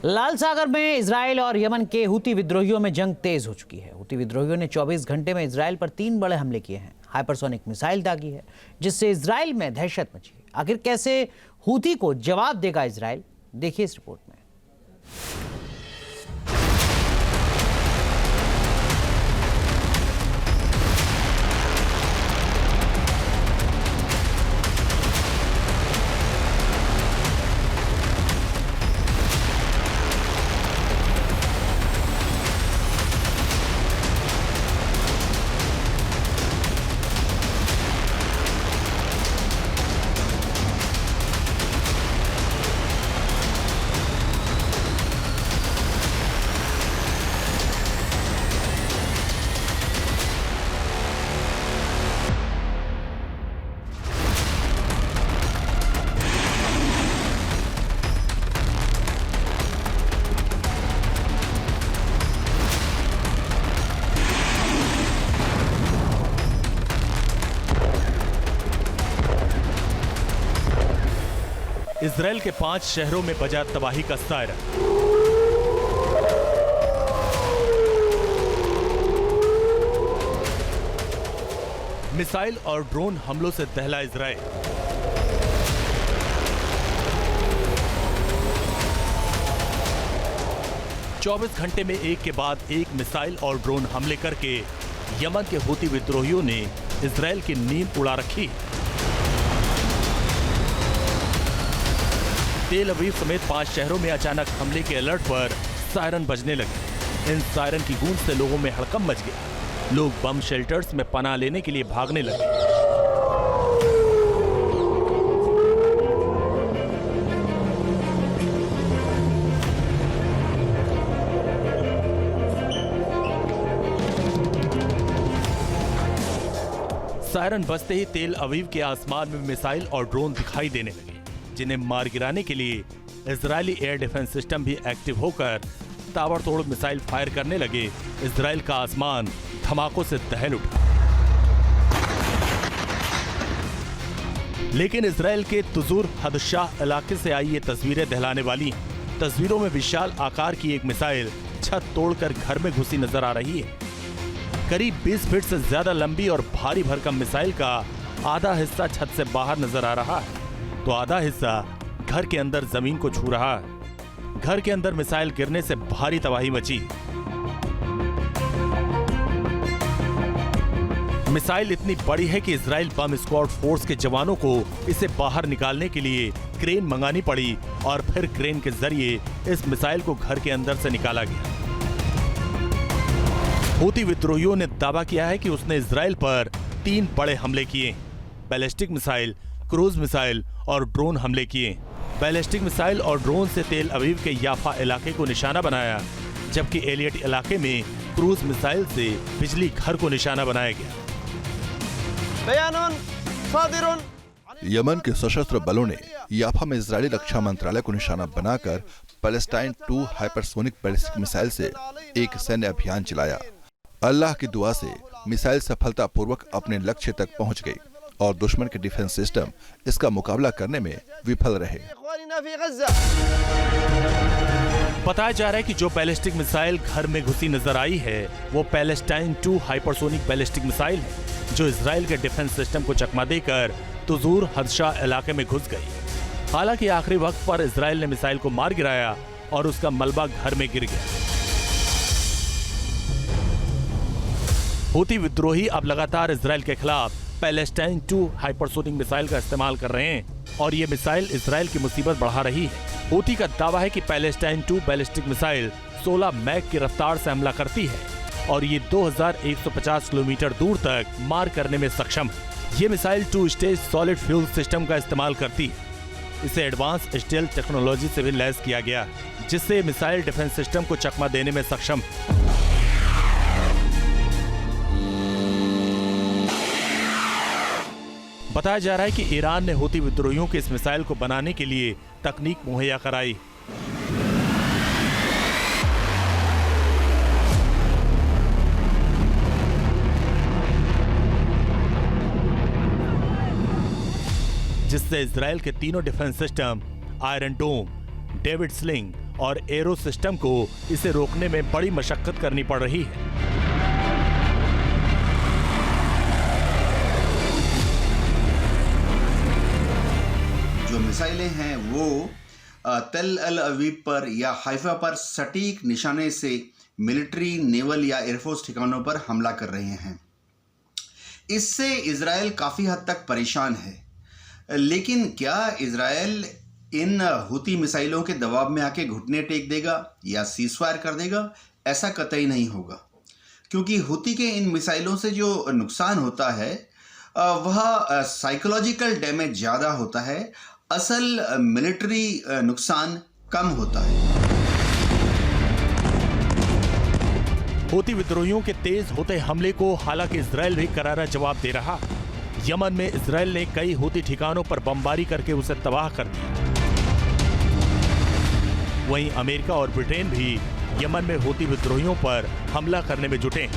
लाल सागर में इजराइल और यमन के हुती विद्रोहियों में जंग तेज हो चुकी है। हुती विद्रोहियों ने 24 घंटे में इजराइल पर 3 बड़े हमले किए हैं। हाइपरसोनिक मिसाइल दागी है, जिससे इजराइल में दहशत मची है। आखिर कैसे हुती को जवाब देगा इजराइल, देखिए इस रिपोर्ट में। इजराइल के 5 शहरों में बजा तबाही का सायरन। मिसाइल और ड्रोन हमलों से दहला इजराइल। चौबीस घंटे में एक के बाद एक मिसाइल और ड्रोन हमले करके यमन के हुती विद्रोहियों ने इजराइल की नींद उड़ा रखी। तेल अवीव समेत 5 शहरों में अचानक हमले के अलर्ट पर सायरन बजने लगे। इन सायरन की गूंज से लोगों में हड़कंप मच गया। लोग बम शेल्टर्स में पनाह लेने के लिए भागने लगे। सायरन बजते ही तेल अवीव के आसमान में मिसाइल और ड्रोन दिखाई देने लगे, जिन्हें मार गिराने के लिए इजरायली एयर डिफेंस सिस्टम भी एक्टिव होकर ताबड़तोड़ मिसाइल फायर करने लगे। इजराइल का आसमान धमाकों से दहल उठा। लेकिन इजराइल के तुजूर हदशाह इलाके से आई ये तस्वीरें दहलाने वाली हैं। तस्वीरों में विशाल आकार की एक मिसाइल छत तोड़कर घर में घुसी नजर आ रही है। करीब 20 फीट से ज्यादा लंबी और भारी भरकम मिसाइल का आधा हिस्सा छत से बाहर नजर आ रहा है, तो आधा हिस्सा घर के अंदर जमीन को छू रहा है। घर के अंदर मिसाइल गिरने से भारी तबाही मची। मिसाइल इतनी बड़ी है कि इजराइल बम स्क्वाड फोर्स के जवानों को इसे बाहर निकालने के लिए क्रेन मंगानी पड़ी और फिर क्रेन के जरिए इस मिसाइल को घर के अंदर से निकाला गया। हुती विद्रोहियों ने दावा किया है कि उसने इजराइल पर 3 बड़े हमले किए, बैलिस्टिक मिसाइल, क्रूज मिसाइल और ड्रोन हमले किए। बैलिस्टिक मिसाइल और ड्रोन से तेल अवीव के याफा इलाके को निशाना बनाया, जबकि एलियट इलाके में क्रूज मिसाइल से बिजली घर को निशाना बनाया गया। यमन के सशस्त्र बलों ने याफा में इजरायली रक्षा मंत्रालय को निशाना बनाकर पैलेस्टाइन 2 हाइपरसोनिक बैलिस्टिक मिसाइल से एक सैन्य अभियान चलाया। अल्लाह की दुआ से मिसाइल सफलतापूर्वक अपने लक्ष्य तक पहुंच गई और दुश्मन के डिफेंस सिस्टम इसका मुकाबला करने में विफल रहे। बताया जा रहा है कि जो बैलिस्टिक मिसाइल घर में घुसी नजर आई है वो पैलेस्टाइन 2 हाइपरसोनिक बैलिस्टिक मिसाइल है, जो इजराइल के डिफेंस सिस्टम को चकमा देकर तुजूर हदशाह इलाके में घुस गई। हालांकि आखिरी वक्त पर इजराइल ने मिसाइल को मार गिराया और उसका मलबा घर में गिर गया। हुती विद्रोही अब लगातार इजराइल के खिलाफ पैलेस्टाइन 2 हाइपरसोनिक मिसाइल का इस्तेमाल कर रहे हैं और ये मिसाइल इजराइल की मुसीबत बढ़ा रही है। हुती का दावा है कि पैलेस्टाइन 2 बैलिस्टिक मिसाइल 16 मैक की रफ्तार से हमला करती है और ये 2150 किलोमीटर दूर तक मार करने में सक्षम है। ये missile 2 stage solid fuel system का इस्तेमाल करती है। इसे एडवांस स्टेल्थ टेक्नोलॉजी से भी लैस किया गया, जिससे मिसाइल डिफेंस सिस्टम को चकमा देने में सक्षम है। बताया जा रहा है कि ईरान ने हुती विद्रोहियों के इस मिसाइल को बनाने के लिए तकनीक मुहैया कराई। जिससे इजराइल के तीनों डिफेंस सिस्टम आयरन डोम, डेविड स्लिंग और एरो सिस्टम को इसे रोकने में बड़ी मशक्कत करनी पड़ रही है। जो मिसाइलें हैं वो तेल अल अवीव पर या हाइफा पर सटीक निशाने से मिलिट्री, नेवल या एयरफोर्स ठिकानों पर हमला कर रहे हैं। इससे इजराइल काफ़ी हद तक परेशान है। लेकिन क्या इजराइल इन हुती मिसाइलों के दबाव में आके घुटने टेक देगा या सीज़फायर कर देगा? ऐसा कतई नहीं होगा, क्योंकि हुती के इन मिसाइलों से जो नुकसान होता है वह साइकोलॉजिकल डैमेज ज़्यादा होता है, असल मिलिट्री नुकसान कम होता है। हूती विद्रोहियों के तेज होते हमले को हालांकि इजराइल भी करारा जवाब दे रहा। यमन में इजराइल ने कई हूती ठिकानों पर बमबारी करके उसे तबाह कर दिया। वहीं अमेरिका और ब्रिटेन भी यमन में हूती विद्रोहियों पर हमला करने में जुटे।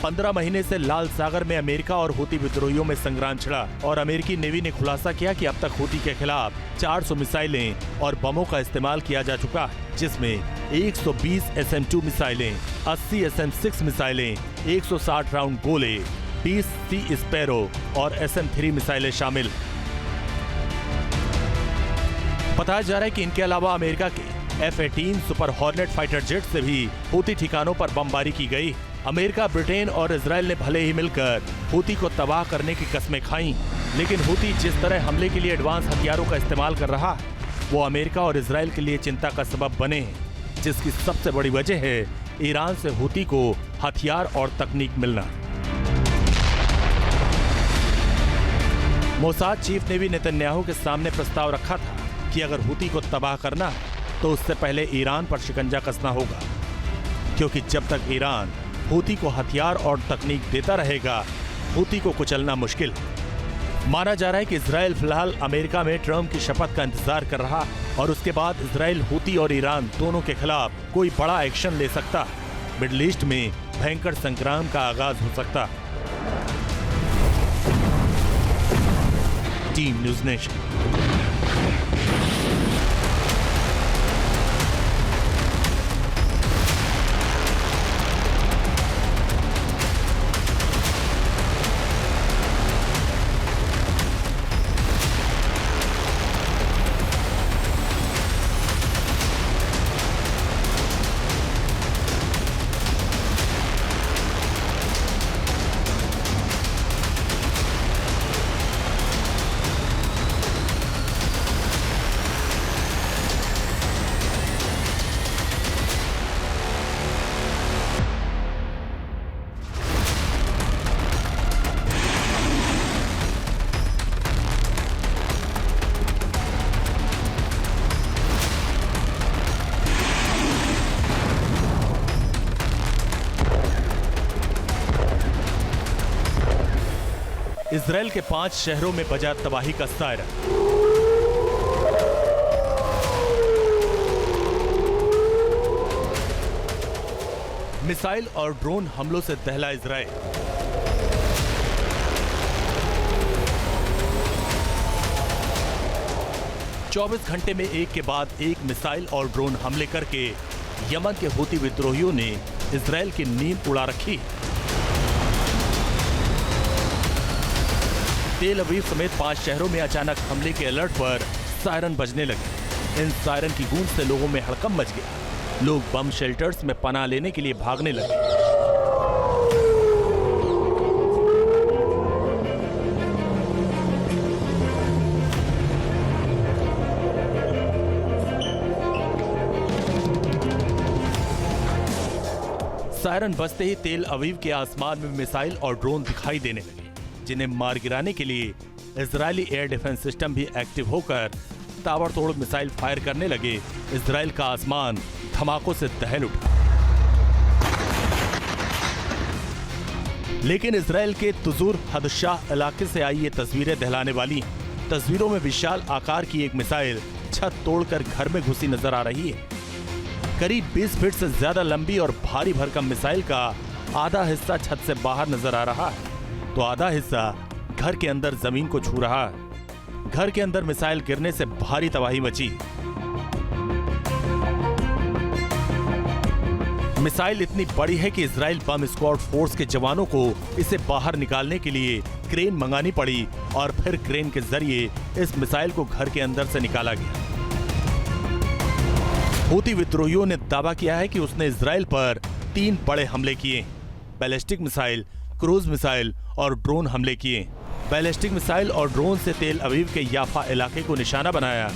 15 महीने से लाल सागर में अमेरिका और हूती विद्रोहियों में संग्राम छिड़ा और अमेरिकी नेवी ने खुलासा किया कि अब तक हूती के खिलाफ 400 मिसाइलें और बमों का इस्तेमाल किया जा चुका है, जिसमें 120 SM-2 मिसाइलें, 80 SM-6 मिसाइलें, 160 राउंड गोले, 20 सी स्पैरो और SM-3 मिसाइलें शामिल। बताया जा रहा है कि इनके अलावा अमेरिका के F-18 super hornet fighter jet से भी हूती ठिकानों पर बमबारी की गई। अमेरिका, ब्रिटेन और इजराइल ने भले ही मिलकर हूती को तबाह करने की कस्में खाईं, लेकिन हूती जिस तरह हमले के लिए एडवांस हथियारों का इस्तेमाल कर रहा है वो अमेरिका और इजराइल के लिए चिंता का सबब बने हैं, जिसकी सबसे बड़ी वजह है ईरान से हूती को हथियार और तकनीक मिलना। मोसाद चीफ ने भी नेतन्याहू के सामने प्रस्ताव रखा था कि अगर हूती को तबाह करना है तो उससे पहले ईरान पर शिकंजा कसना होगा, क्योंकि जब तक ईरान हूती को हथियार और तकनीक देता रहेगा, हूती को कुचलना मुश्किल है। माना जा रहा है कि इजराइल फिलहाल अमेरिका में ट्रंप की शपथ का इंतजार कर रहा है और उसके बाद इजराइल, हूती और ईरान दोनों के खिलाफ कोई बड़ा एक्शन ले सकता है। मिडिल ईस्ट में भयंकर संग्राम का आगाज हो सकता है। Team news nation. इजराइल के 5 शहरों में बजा तबाही का सायरन। मिसाइल और ड्रोन हमलों से दहला इजराइल। चौबीस घंटे में एक के बाद एक मिसाइल और ड्रोन हमले करके यमन के हूती विद्रोहियों ने इजराइल की नींद उड़ा रखी। तेल अवीव समेत 5 शहरों में अचानक हमले के अलर्ट पर सायरन बजने लगे। इन सायरन की गूंज से लोगों में हड़कंप मच गया। लोग बम शेल्टर्स में पनाह लेने के लिए भागने लगे। सायरन बजते ही तेल अवीव के आसमान में मिसाइल और ड्रोन दिखाई देने लगे, जिन्हें मार गिराने के लिए इजरायली एयर डिफेंस सिस्टम भी एक्टिव होकर ताबड़तोड़ मिसाइल फायर करने लगे। इजराइल का आसमान धमाकों से दहल उठा। लेकिन इजराइल के तुजूर हदशाह इलाके से आई ये तस्वीरें दहलाने वाली हैं। तस्वीरों में विशाल आकार की एक मिसाइल छत तोड़कर घर में घुसी नजर आ रही है। करीब 20 फीट से ज्यादा लंबी और भारी भरकम मिसाइल का आधा हिस्सा छत से बाहर नजर आ रहा है, तो आधा हिस्सा घर के अंदर जमीन को छू रहा है। घर के अंदर मिसाइल गिरने से भारी तबाही मची। मिसाइल इतनी बड़ी है कि इजराइल बम स्क्वाड फोर्स के जवानों को इसे बाहर निकालने के लिए क्रेन मंगानी पड़ी और फिर क्रेन के जरिए इस मिसाइल को घर के अंदर से निकाला गया। हूती विद्रोहियों ने दावा किया है कि उसने इजराइल पर 3 बड़े हमले किए, बैलिस्टिक मिसाइल, क्रूज मिसाइल और ड्रोन हमले किए। बैलिस्टिक मिसाइल और ड्रोन से तेल अवीव के याफा इलाके को निशाना बनाया,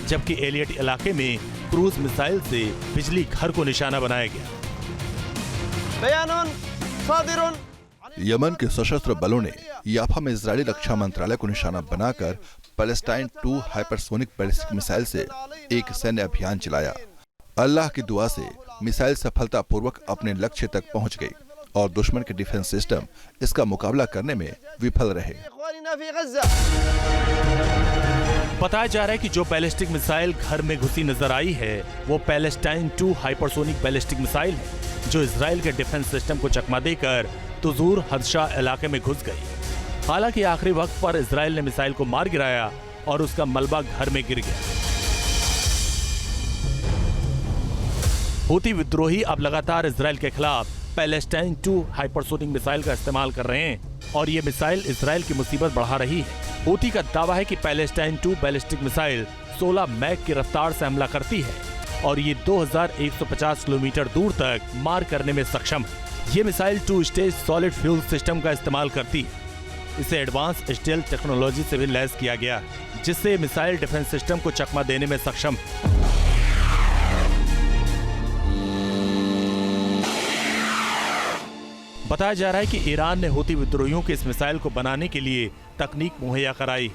जबकि एलियट इलाके में क्रूज मिसाइल से बिजली घर को निशाना बनाया गया। यमन के सशस्त्र बलों ने याफा में इजरायली रक्षा मंत्रालय को निशाना बनाकर पैलेस्टाइन 2 हाइपरसोनिक बैलिस्टिक मिसाइल से एक सैन्य अभियान चलाया। अल्लाह की दुआ से मिसाइल सफलतापूर्वक अपने लक्ष्य तक पहुंच गई और दुश्मन के डिफेंस सिस्टम इसका मुकाबला करने में विफल रहे। बताया जा रहा है कि जो बैलिस्टिक मिसाइल घर में घुसी नजर आई है वो पैलेस्टाइन 2 हाइपरसोनिक बैलिस्टिक मिसाइल है, जो इजराइल के डिफेंस सिस्टम को चकमा देकर तुजूर हदशा इलाके में घुस गई। हालांकि आखिरी वक्त पर इजराइल ने मिसाइल को मार गिराया और उसका मलबा घर में गिर गया। हूती विद्रोही अब लगातार इजराइल के खिलाफ पैलेस्टाइन 2 हाइपरसोनिक मिसाइल का इस्तेमाल कर रहे हैं और ये मिसाइल इजराइल की मुसीबत बढ़ा रही है। हूती का दावा है कि पैलेस्टाइन 2 बैलिस्टिक मिसाइल 16 मैक की रफ्तार से हमला करती है और ये 2150 किलोमीटर दूर तक मार करने में सक्षम है। ये missile 2 stage solid fuel system का इस्तेमाल करती है। इसे एडवांस स्टेल्थ टेक्नोलॉजी से भी लैस किया गया, जिससे मिसाइल डिफेंस सिस्टम को चकमा देने में सक्षम है। बताया जा रहा है कि ईरान ने हूती विद्रोहियों के इस मिसाइल को बनाने के लिए तकनीक मुहैया कराई।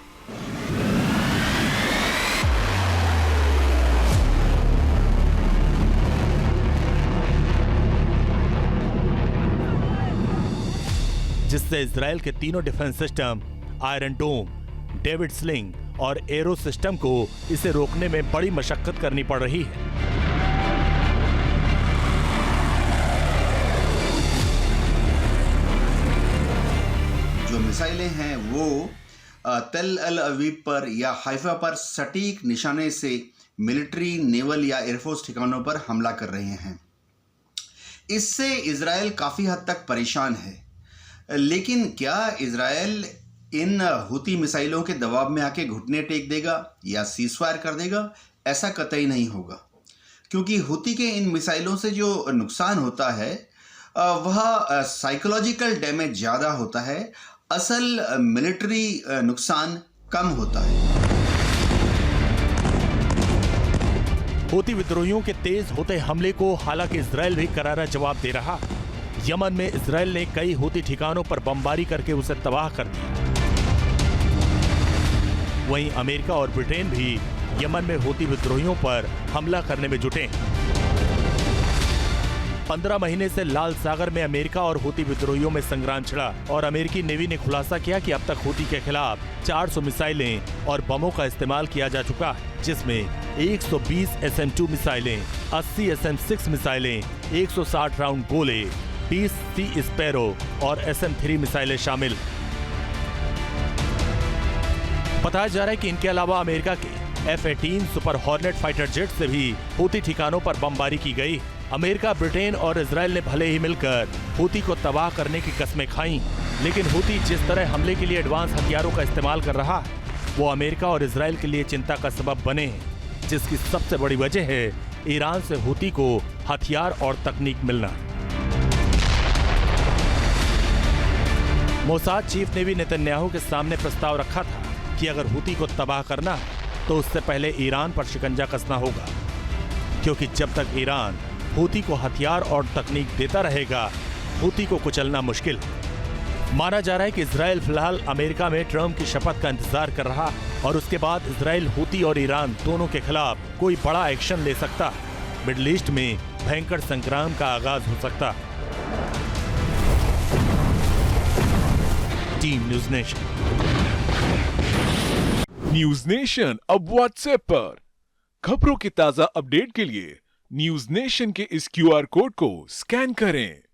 जिससे इजराइल के तीनों डिफेंस सिस्टम आयरन डोम, डेविड स्लिंग और एरो सिस्टम को इसे रोकने में बड़ी मशक्कत करनी पड़ रही है। जो मिसाइलें हैं वो तेल अल अवीव पर या हाइफा पर सटीक निशाने से मिलिट्री, नेवल या एयरफोर्स ठिकानों पर हमला कर रहे हैं। इससे इजराइल काफ़ी हद तक परेशान है, लेकिन क्या इजराइल इन हूती मिसाइलों के दबाव में आके घुटने टेक देगा या सीज़फायर कर देगा? ऐसा कतई नहीं होगा, क्योंकि हूती के इन मिसाइलों से जो नुकसान होता है वह साइकोलॉजिकल डैमेज ज़्यादा होता है, असल मिलिट्री नुकसान कम होता है। हूती विद्रोहियों के तेज होते हमले को हालांकि इजराइल भी करारा जवाब दे रहा। यमन में इजराइल ने कई हूती ठिकानों पर बमबारी करके उसे तबाह कर दिया। वहीं अमेरिका और ब्रिटेन भी यमन में हूती विद्रोहियों पर हमला करने में जुटे। 15 महीने से लाल सागर में अमेरिका और हूती विद्रोहियों में संग्राम छिड़ा और अमेरिकी नेवी ने खुलासा किया कि अब तक हूती के खिलाफ 400 मिसाइलें और बमों का इस्तेमाल किया जा चुका है, जिसमें 120 SM-2 मिसाइलें, 80 SM-6 मिसाइलें, 160 राउंड गोले, 20 सी स्पैरो और SM-3 मिसाइलें शामिल। बताया जा रहा है कि इनके अलावा अमेरिका के F-18 super hornet fighter jet से भी हूती ठिकानों पर बमबारी की गई। अमेरिका, ब्रिटेन और इजराइल ने भले ही मिलकर हूती को तबाह करने की कस्में खाईं, लेकिन हूती जिस तरह हमले के लिए एडवांस हथियारों का इस्तेमाल कर रहा है वो अमेरिका और इजराइल के लिए चिंता का सबब बने हैं, जिसकी सबसे बड़ी वजह है ईरान से हूती को हथियार और तकनीक मिलना। मोसाद चीफ ने भी नेतन्याहू के सामने प्रस्ताव रखा था कि अगर हूती को तबाह करना है तो उससे पहले ईरान पर शिकंजा कसना होगा, क्योंकि जब तक ईरान हूती को हथियार और तकनीक देता रहेगा हूती को कुचलना मुश्किल है। माना जा रहा है कि इजराइल फिलहाल अमेरिका में ट्रंप की शपथ का इंतजार कर रहा है और उसके बाद इजराइल हूती और ईरान दोनों के खिलाफ कोई बड़ा एक्शन ले सकता है। मिडिल ईस्ट में भयंकर संग्राम का आगाज हो सकता है। Team news nation. News nation अब व्हाट्सएप पर खबरों के ताजा अपडेट के लिए न्यूज़ नेशन के इस QR कोड को स्कैन करें।